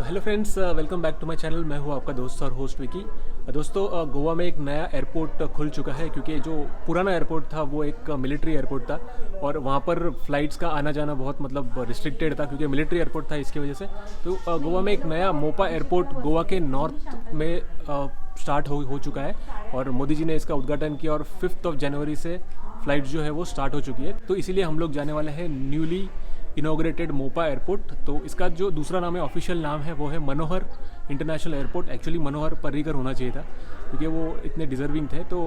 तो hello friends, welcome back to my channel. मैं हूँ आपका दोस्त और होस्ट विकी। दोस्तों, गोवा में एक नया एयरपोर्ट खुल चुका है क्योंकि जो पुराना एयरपोर्ट था वो एक मिलिट्री एयरपोर्ट था और वहाँ पर फ्लाइट्स का आना जाना बहुत रिस्ट्रिक्टेड था क्योंकि मिलिट्री एयरपोर्ट था, इसकी वजह से। तो गोवा में एक नया मोपा एयरपोर्ट गोवा के नॉर्थ में स्टार्ट हो चुका है और मोदी जी ने इसका उद्घाटन किया और 5 जनवरी से फ़्लाइट जो है वो स्टार्ट हो चुकी है। तो इसीलिए हम लोग जाने वाले हैं न्यूली इनॉग्रेटेड मोपा एयरपोर्ट। तो इसका जो दूसरा नाम है, ऑफिशियल नाम है, वो है मनोहर international airport. Actually Manohar Parrikar होना चाहिए था क्योंकि वो इतने डिजर्विंग थे, तो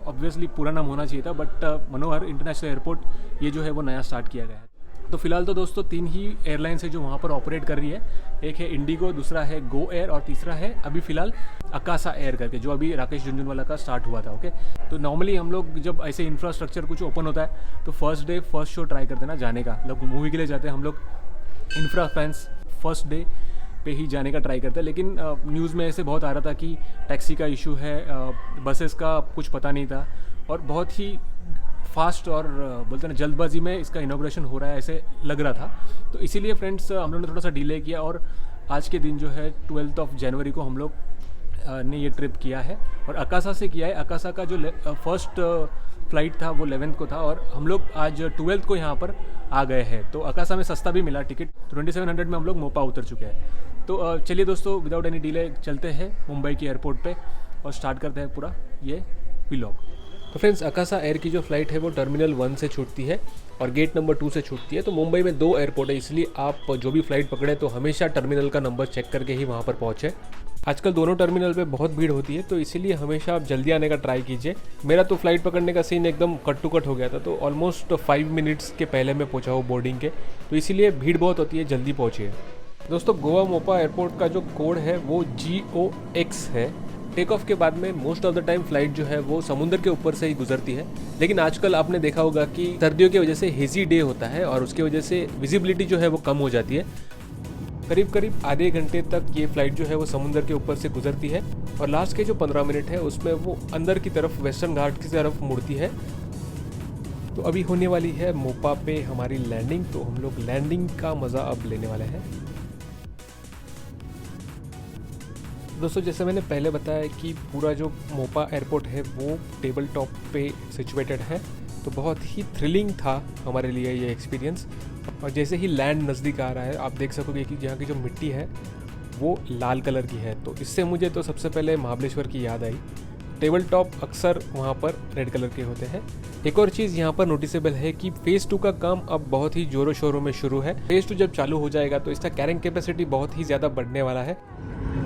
ऑब्वियसली पूरा नाम होना चाहिए था, बट मनोहर इंटरनेशनल एयरपोर्ट ये जो है वो नया स्टार्ट किया गया है। तो फिलहाल तो दोस्तों 3 ही एयरलाइंस है जो वहाँ पर ऑपरेट कर रही है। एक है इंडिगो, दूसरा है गो एयर और तीसरा है अभी फ़िलहाल अकासा एयर करके, जो अभी राकेश झुनझुनवाला का स्टार्ट हुआ था। ओके, तो नॉर्मली हम लोग जब ऐसे इंफ्रास्ट्रक्चर कुछ ओपन होता है तो first day first show try करते हैं ना जाने का। लोग मूवी के लिए जाते हैं, हम लोग इंफ्रा फैंस फर्स्ट डे पे ही जाने का ट्राई करते हैं। लेकिन न्यूज़ में ऐसे बहुत आ रहा था कि टैक्सी का इशू है, बसेस का कुछ पता नहीं था और बहुत ही फास्ट और बोलते हैं ना जल्दबाजी में इसका इनॉग्रेशन हो रहा है ऐसे लग रहा था। तो इसीलिए फ्रेंड्स हम लोगों ने थोड़ा सा डिले किया और आज के दिन जो है 12 जनवरी को हम लोग ने ये ट्रिप किया है और अकासा से किया है। अकासा का जो फर्स्ट फ्लाइट था वो 11 को था और हम लोग आज 12 को यहाँ पर आ गए हैं। तो अकासा में सस्ता भी मिला टिकट, 2700 में हम लोग मोपा उतर चुके हैं। तो चलिए दोस्तों, विदाउट एनी डिले चलते हैं मुंबई की एयरपोर्ट पे और स्टार्ट करते हैं पूरा ये व्लॉग। तो फ्रेंड्स, अकासा एयर की जो फ्लाइट है वो टर्मिनल 1 से छूटती है और गेट नंबर 2 से छूटती है। तो मुंबई में 2 एयरपोर्ट है, इसलिए आप जो भी फ्लाइट पकड़े तो हमेशा टर्मिनल का नंबर चेक करके ही वहाँ पर पहुँचे। आजकल दोनों टर्मिनल पे बहुत भीड़ होती है, तो इसीलिए हमेशा आप जल्दी आने का ट्राई कीजिए। मेरा तो फ्लाइट पकड़ने का सीन एकदम कट टू कट हो गया था, तो ऑलमोस्ट 5 मिनट्स के पहले मैं पहुँचा हूँ बोर्डिंग के। तो इसीलिए भीड़ बहुत होती है, जल्दी पहुँचिए। दोस्तों, गोवा मोपा एयरपोर्ट का जो कोड है वो GOX है। टेक ऑफ के बाद में most of the time flight जो है वो समुद्र के ऊपर से ही गुजरती है, लेकिन आजकल आपने देखा होगा कि सर्दियों की वजह से हेजी डे होता है और उसकी वजह से विजिबिलिटी जो है वो कम हो जाती है। करीब करीब आधे घंटे तक ये फ्लाइट जो है वो समुद्र के ऊपर से गुजरती है और लास्ट के जो 15 मिनट है उसमें वो अंदर की तरफ वेस्टर्न घाट की तरफ मुड़ती है। तो अभी होने वाली है मोपा पे हमारी लैंडिंग, तो हम लोग लैंडिंग का मज़ा अब लेने वाले हैं। दोस्तों, जैसे मैंने पहले बताया कि पूरा जो मोपा एयरपोर्ट है वो टेबल टॉप पे सिचुएटेड है, तो बहुत ही थ्रिलिंग था हमारे लिए ये एक्सपीरियंस। और जैसे ही लैंड नज़दीक आ रहा है आप देख सकोगे कि यहाँ की जो मिट्टी है वो लाल कलर की है, तो इससे मुझे तो सबसे पहले महाबलेश्वर की याद आई। टेबल टॉप अक्सर वहाँ पर रेड कलर के होते हैं। एक और चीज़ यहाँ पर नोटिसेबल है कि फेज़ 2 का काम अब बहुत ही जोरों शोरों में शुरू है। फेज़ 2 जब चालू हो जाएगा तो इसका कैरिंग कैपेसिटी बहुत ही ज़्यादा बढ़ने वाला है।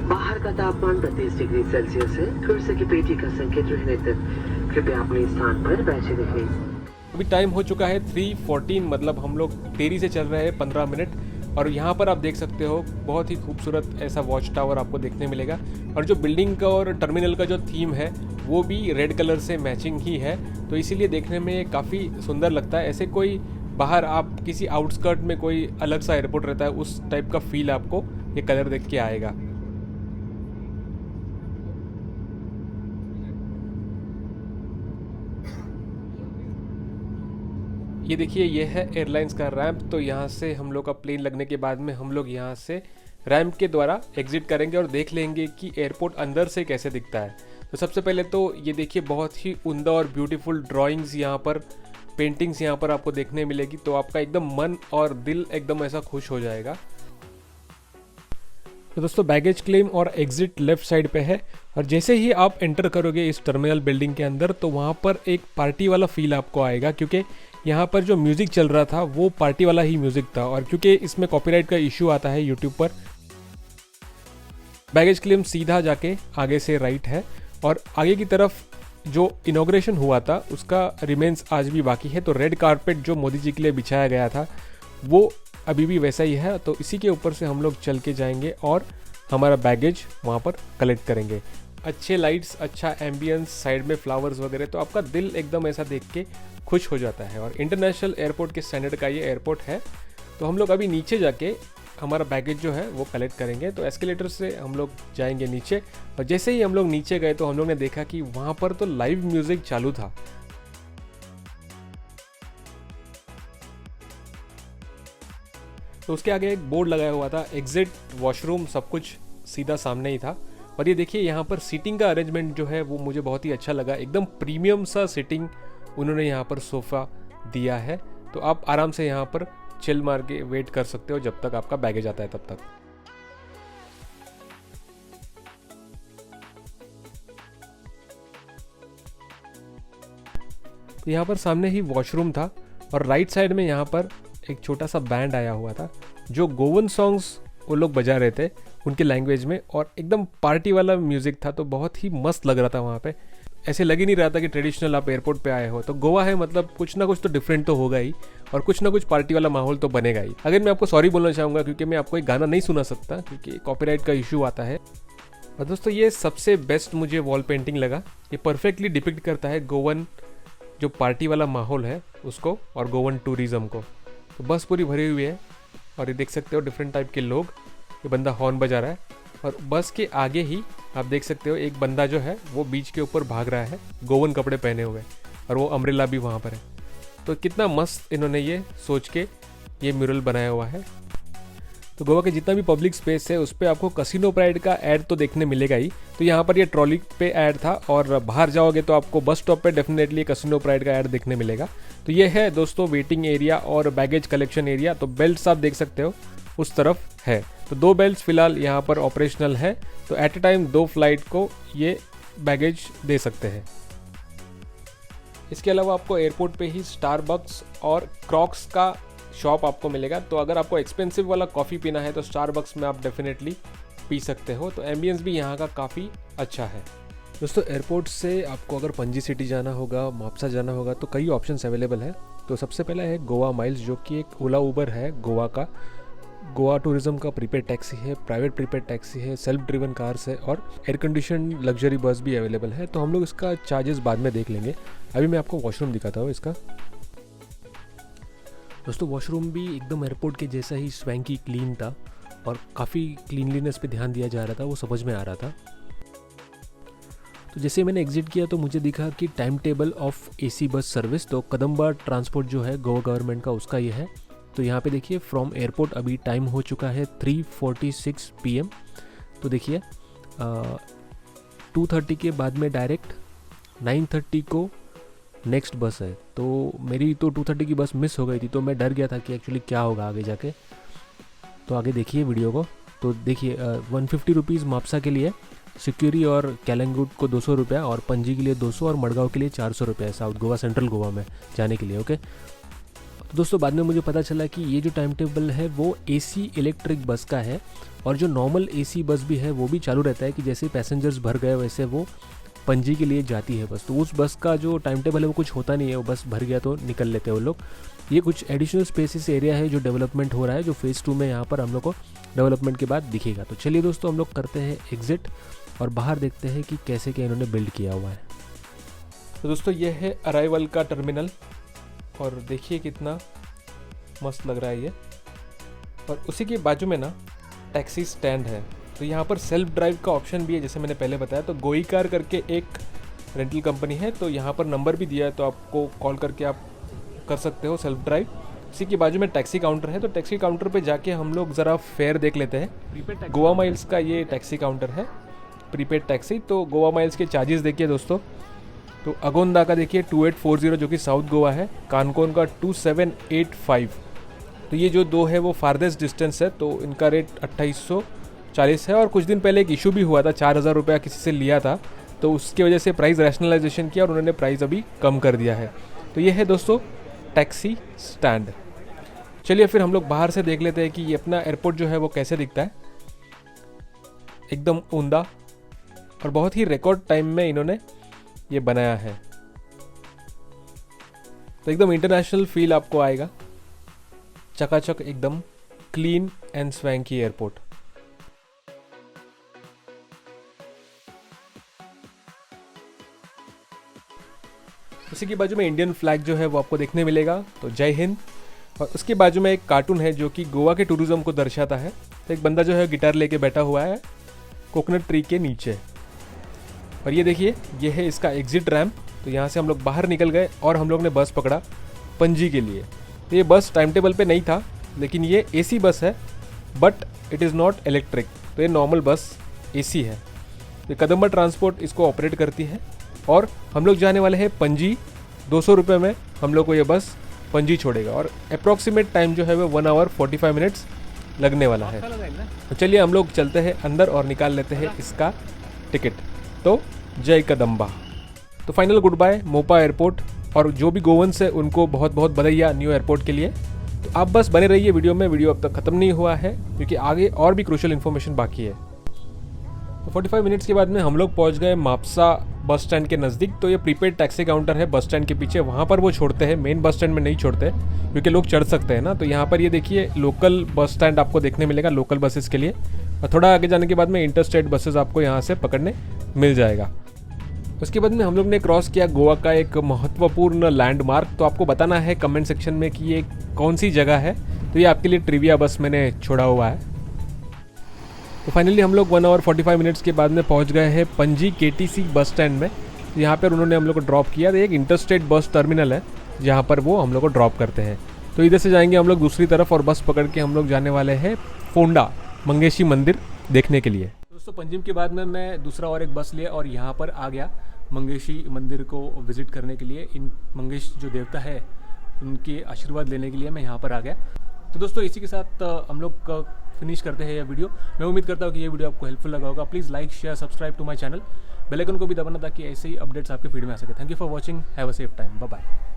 बाहर का तापमान 32 डिग्री सेल्सियस है। कुर्सी की पेटी का संकेत रहने तक कृपया अपने स्थान पर बैठे रहें। अभी टाइम हो चुका है 3:14, मतलब हम लोग देरी से चल रहे हैं 15 मिनट। और यहाँ पर आप देख सकते हो बहुत ही खूबसूरत ऐसा वॉच टावर आपको देखने मिलेगा और जो बिल्डिंग का और टर्मिनल का जो थीम है वो भी रेड कलर से मैचिंग ही है, तो इसीलिए देखने में काफ़ी सुंदर लगता है। ऐसे कोई बाहर आप किसी आउटस्कर्ट में कोई अलग सा एयरपोर्ट रहता है उस टाइप का फील आपको ये कलर देख के आएगा। ये देखिए, ये है एयरलाइंस का रैंप। तो यहाँ से हम लोग का प्लेन लगने के बाद में हम लोग यहाँ से रैंप के द्वारा एग्जिट करेंगे और देख लेंगे कि एयरपोर्ट अंदर से कैसे दिखता है। तो सबसे पहले तो ये देखिए, बहुत ही उम्दा और ब्यूटीफुल ड्राइंग्स यहाँ पर, पेंटिंग्स यहाँ पर आपको देखने मिलेगी, तो आपका एकदम मन और दिल एकदम ऐसा खुश हो जाएगा। तो दोस्तों, बैगेज क्लेम और एग्जिट लेफ्ट साइड पे है और जैसे ही आप एंटर करोगे इस टर्मिनल बिल्डिंग के अंदर तो वहाँ पर एक पार्टी वाला फील आपको आएगा, क्योंकि यहाँ पर जो म्यूज़िक चल रहा था वो पार्टी वाला ही म्यूज़िक था। और क्योंकि इसमें कॉपीराइट का इशू आता है यूट्यूब पर, बैगेज क्लेम सीधा जाके आगे से राइट है और आगे की तरफ जो इनॉग्रेशन हुआ था उसका रिमेन्स आज भी बाकी है। तो रेड कारपेट जो मोदी जी के लिए बिछाया गया था वो अभी भी वैसा ही है, तो इसी के ऊपर से हम लोग चल के जाएंगे और हमारा बैगेज वहाँ पर कलेक्ट करेंगे। अच्छे लाइट्स, अच्छा एम्बियंस, साइड में फ्लावर्स वगैरह, तो आपका दिल एकदम ऐसा देख के खुश हो जाता है। और इंटरनेशनल एयरपोर्ट के स्टैंडर्ड का ये एयरपोर्ट है। तो हम लोग अभी नीचे जाके हमारा बैगेज जो है वो कलेक्ट करेंगे। तो एस्केलेटर से हम लोग जाएंगे नीचे और जैसे ही हम लोग नीचे गए तो हम लोग ने देखा कि वहाँ पर तो लाइव म्यूज़िक चालू था। तो उसके आगे एक बोर्ड लगाया हुआ था, एग्जिट वॉशरूम, सब कुछ सीधा सामने ही था। और ये देखिए यहाँ पर सीटिंग का अरेंजमेंट जो है वो मुझे बहुत ही अच्छा लगा, एकदम प्रीमियम सा सीटिंग उन्होंने यहाँ पर सोफ़ा दिया है। तो आप आराम से यहाँ पर चिल मार के वेट कर सकते हो जब तक आपका बैगेज आता है तब तक। तो यहाँ पर सामने ही वॉशरूम था और राइट साइड में यहाँ पर एक छोटा सा बैंड आया हुआ था जो गोवन सॉन्ग्स वो लोग बजा रहे थे उनके लैंग्वेज में, और एकदम पार्टी वाला म्यूज़िक था। तो बहुत ही मस्त लग रहा था वहाँ पे, ऐसे लग ही नहीं रहा था कि ट्रेडिशनल आप एयरपोर्ट पे आए हो। तो गोवा है मतलब कुछ ना कुछ तो डिफरेंट तो होगा ही और कुछ ना कुछ पार्टी वाला माहौल तो बनेगा ही। अगर मैं आपको सॉरी बोलना चाहूँगा क्योंकि मैं आपको एक गाना नहीं सुना सकता क्योंकि कॉपीराइट का इशू आता है। और दोस्तों ये सबसे बेस्ट मुझे वॉल पेंटिंग लगा, ये परफेक्टली डिपिक्ट करता है गोवन जो पार्टी वाला माहौल है उसको और गोवन टूरिज़्म को। तो बस पूरी भरी हुई है और ये देख सकते हो डिफरेंट टाइप के लोग, ये बंदा हॉर्न बजा रहा है और बस के आगे ही आप देख सकते हो एक बंदा जो है वो बीच के ऊपर भाग रहा है गोवन कपड़े पहने हुए, और वो अम्ब्रेला भी वहाँ पर है। तो कितना मस्त इन्होंने ये सोच के ये म्यूरल बनाया हुआ है। तो गोवा के जितना भी पब्लिक स्पेस है उस पर आपको कसिनो प्राइड का ऐड तो देखने मिलेगा ही। तो यहाँ पर ये ट्रॉली पे ऐड था और बाहर जाओगे तो आपको बस स्टॉप पे डेफिनेटली कसिनो प्राइड का ऐड देखने मिलेगा। तो ये है दोस्तों वेटिंग एरिया और बैगेज कलेक्शन एरिया। तो बेल्ट्स आप देख सकते हो उस तरफ है। तो 2 बेल्ट्स फिलहाल यहाँ पर ऑपरेशनल है, तो एट ए टाइम 2 फ्लाइट को ये बैगेज दे सकते हैं। इसके अलावा आपको एयरपोर्ट पे ही स्टारबक्स और क्रॉक्स का शॉप आपको मिलेगा। तो अगर आपको एक्सपेंसिव वाला कॉफ़ी पीना है तो स्टारबक्स में आप डेफिनेटली पी सकते हो। तो एम्बियंस भी यहाँ का काफ़ी अच्छा है। दोस्तों एयरपोर्ट से आपको अगर पणजी सिटी जाना होगा, माप्सा जाना होगा तो कई ऑप्शंस अवेलेबल है। तो सबसे पहला है गोवा माइल्स जो कि एक ओला उबर है गोवा का। गोवा टूरिज़्म का प्रीपेड टैक्सी है, प्राइवेट प्रीपेड टैक्सी है, सेल्फ ड्रिवन कार्स है और एयर कंडीशन लग्जरी बस भी अवेलेबल है। तो हम लोग इसका चार्जेस बाद में देख लेंगे। अभी मैं आपको वॉशरूम दिखाता हूँ इसका। दोस्तों वॉशरूम भी एकदम एयरपोर्ट के जैसा ही स्वैंकी क्लीन था और काफ़ी क्लीनलीनेस पे ध्यान दिया जा रहा था, वो समझ में आ रहा था। तो जैसे मैंने एग्जिट किया तो मुझे दिखा कि time table of AC bus service, तो कदम्बा ट्रांसपोर्ट जो है गोवा गवर्नमेंट का उसका ये है। तो यहाँ पे देखिए फ्रॉम एयरपोर्ट अभी टाइम हो चुका है 3:46 PM। तो देखिए 2:30 के बाद में डायरेक्ट 9:30 को नेक्स्ट बस है। तो मेरी तो 2:30 की बस मिस हो गई थी, तो मैं डर गया था कि एक्चुअली क्या होगा आगे जाके। तो आगे देखिए वीडियो को। तो देखिए 150 रुपीज़ माप्सा के लिए, सिक्योरी और कैलंगुट को 200 रुपया और पणजी के लिए 200 और मडगांव के लिए 400 रुपया साउथ गोवा सेंट्रल गोवा में जाने के लिए। ओके। तो दोस्तों बाद में मुझे पता चला कि ये जो टाइम टेबल है वो एसी इलेक्ट्रिक बस का है और जो नॉर्मल एसी बस भी है वो भी चालू रहता है कि जैसे पैसेंजर्स भर गए वैसे वो पणजी के लिए जाती है बस। तो उस बस का जो टाइम टेबल है वो कुछ होता नहीं है, वो बस भर गया तो निकल लेते हैं वो लोग। ये कुछ एडिशनल स्पेसिस एरिया है जो डेवलपमेंट हो रहा है, जो फेज़ 2 में यहाँ पर हम लोग को डेवलपमेंट के बाद दिखेगा। तो चलिए दोस्तों हम लोग करते हैं एग्जिट और बाहर देखते हैं कि कैसे क्या इन्होंने बिल्ड किया हुआ है। तो दोस्तों ये है अराइवल का टर्मिनल और देखिए कितना मस्त लग रहा है ये। और उसी के बाजू में ना टैक्सी स्टैंड है। तो यहाँ पर सेल्फ ड्राइव का ऑप्शन भी है, जैसे मैंने पहले बताया। तो गोई कार करके एक रेंटल कंपनी है, तो यहाँ पर नंबर भी दिया है, तो आपको कॉल करके आप कर सकते हो सेल्फ ड्राइव। इसी के बाजू में टैक्सी काउंटर है, तो टैक्सी काउंटर पे जाके हम लोग ज़रा फेयर देख लेते हैं। गोवा माइल्स का ये टैक्सी काउंटर है, प्रीपेड टैक्सी। तो गोवा माइल्स के चार्जेस देखिए दोस्तों। तो अगोंदा का देखिए 2840 जो कि साउथ गोवा है, कानकोन का 2785। तो ये जो दो है वो फारदेस्ट डिस्टेंस है, तो इनका रेट 2840 है। और कुछ दिन पहले एक इशू भी हुआ था, 4000 रुपया किसी से लिया था, तो उसकी वजह से प्राइस रैशनलाइजेशन किया और उन्होंने प्राइस अभी कम कर दिया है। तो ये है दोस्तों टैक्सी स्टैंड। चलिए फिर हम लोग बाहर से देख लेते हैं कि ये अपना एयरपोर्ट जो है वो कैसे दिखता है। एकदम उम्दा और बहुत ही रिकॉर्ड टाइम में इन्होंने ये बनाया है, तो एकदम इंटरनेशनल फील आपको आएगा। चकाचक एकदम क्लीन एंड स्वैंकी एयरपोर्ट। उसी की बाजू में इंडियन फ्लैग जो है वो आपको देखने मिलेगा, तो जय हिंद। और उसके बाजू में एक कार्टून है जो कि गोवा के टूरिज्म को दर्शाता है। तो एक बंदा जो है गिटार लेके बैठा हुआ है कोकोनट ट्री के नीचे। और ये देखिए ये है इसका एग्जिट रैम्प। तो यहाँ से हम लोग बाहर निकल गए और हम लोग ने बस पकड़ा पणजी के लिए। तो ये बस टाइम टेबल पे नहीं था, लेकिन ये AC बस है, but it is not electric. तो ये नॉर्मल बस AC है। तो कदम्बा ट्रांसपोर्ट इसको ऑपरेट करती है और हम लोग जाने वाले हैं पणजी। 200 रुपये में हम लोग को ये बस पणजी छोड़ेगा और अप्रॉक्सीमेट टाइम जो है वो 1 आवर 45 मिनट्स लगने वाला है। तो चलिए हम लोग चलते हैं अंदर और निकाल लेते हैं इसका टिकट। तो जय कदम्बा। तो final goodbye Mopa airport, और जो भी गोवंस है उनको बहुत बहुत बधाइयाँ न्यू एयरपोर्ट के लिए। तो आप बस बने रहिए वीडियो में, वीडियो अब तक ख़त्म नहीं हुआ है क्योंकि आगे और भी क्रूशियल इन्फॉर्मेशन बाकी है। तो 45 मिनट्स के बाद में हम लोग पहुंच गए मापसा बस स्टैंड के नज़दीक। तो ये प्रीपेड टैक्सी काउंटर है बस स्टैंड के पीछे, वहाँ पर वो छोड़ते हैं, मेन बस स्टैंड में नहीं छोड़ते क्योंकि लोग चढ़ सकते हैं ना। तो यहाँ पर ये देखिए लोकल बस स्टैंड आपको देखने मिलेगा लोकल बसेस के लिए, और थोड़ा आगे जाने के बाद में इंटरस्टेट बसेस आपको यहाँ से पकड़ने मिल जाएगा। उसके बाद में हम लोग ने क्रॉस किया गोवा का एक महत्वपूर्ण लैंडमार्क। तो आपको बताना है कमेंट सेक्शन में कि ये कौन सी जगह है। तो ये आपके लिए ट्रिविया बस मैंने छोड़ा हुआ है। तो फाइनली हम लोग 1 आवर 45 मिनट्स के बाद में पहुंच गए हैं पणजी KTC बस स्टैंड में। तो यहाँ पर उन्होंने हम लोग को ड्रॉप किया। एक इंटरस्टेट बस टर्मिनल है जहाँ पर वो हम लोग को ड्रॉप करते हैं। तो इधर से जाएंगे हम लोग दूसरी तरफ और बस पकड़ के हम लोग जाने वाले हैं फोंडा मंगेशी मंदिर देखने के लिए। दोस्तों पंजिम के बाद में मैं दूसरा और एक बस लिया और यहाँ पर आ गया मंगेशी मंदिर को विज़िट करने के लिए। इन मंगेश जो देवता है उनके आशीर्वाद लेने के लिए मैं यहाँ पर आ गया। तो दोस्तों इसी के साथ हम लोग फिनिश करते हैं यह वीडियो। मैं उम्मीद करता हूँ कि ये वीडियो आपको हेल्पफुल लगा होगा। Please like share subscribe to my channel, bell icon को भी दबाना ताकि ऐसे ही अपडेट्स आपके फीड में आ सके। Thank you for watching, have a safe time, bye bye.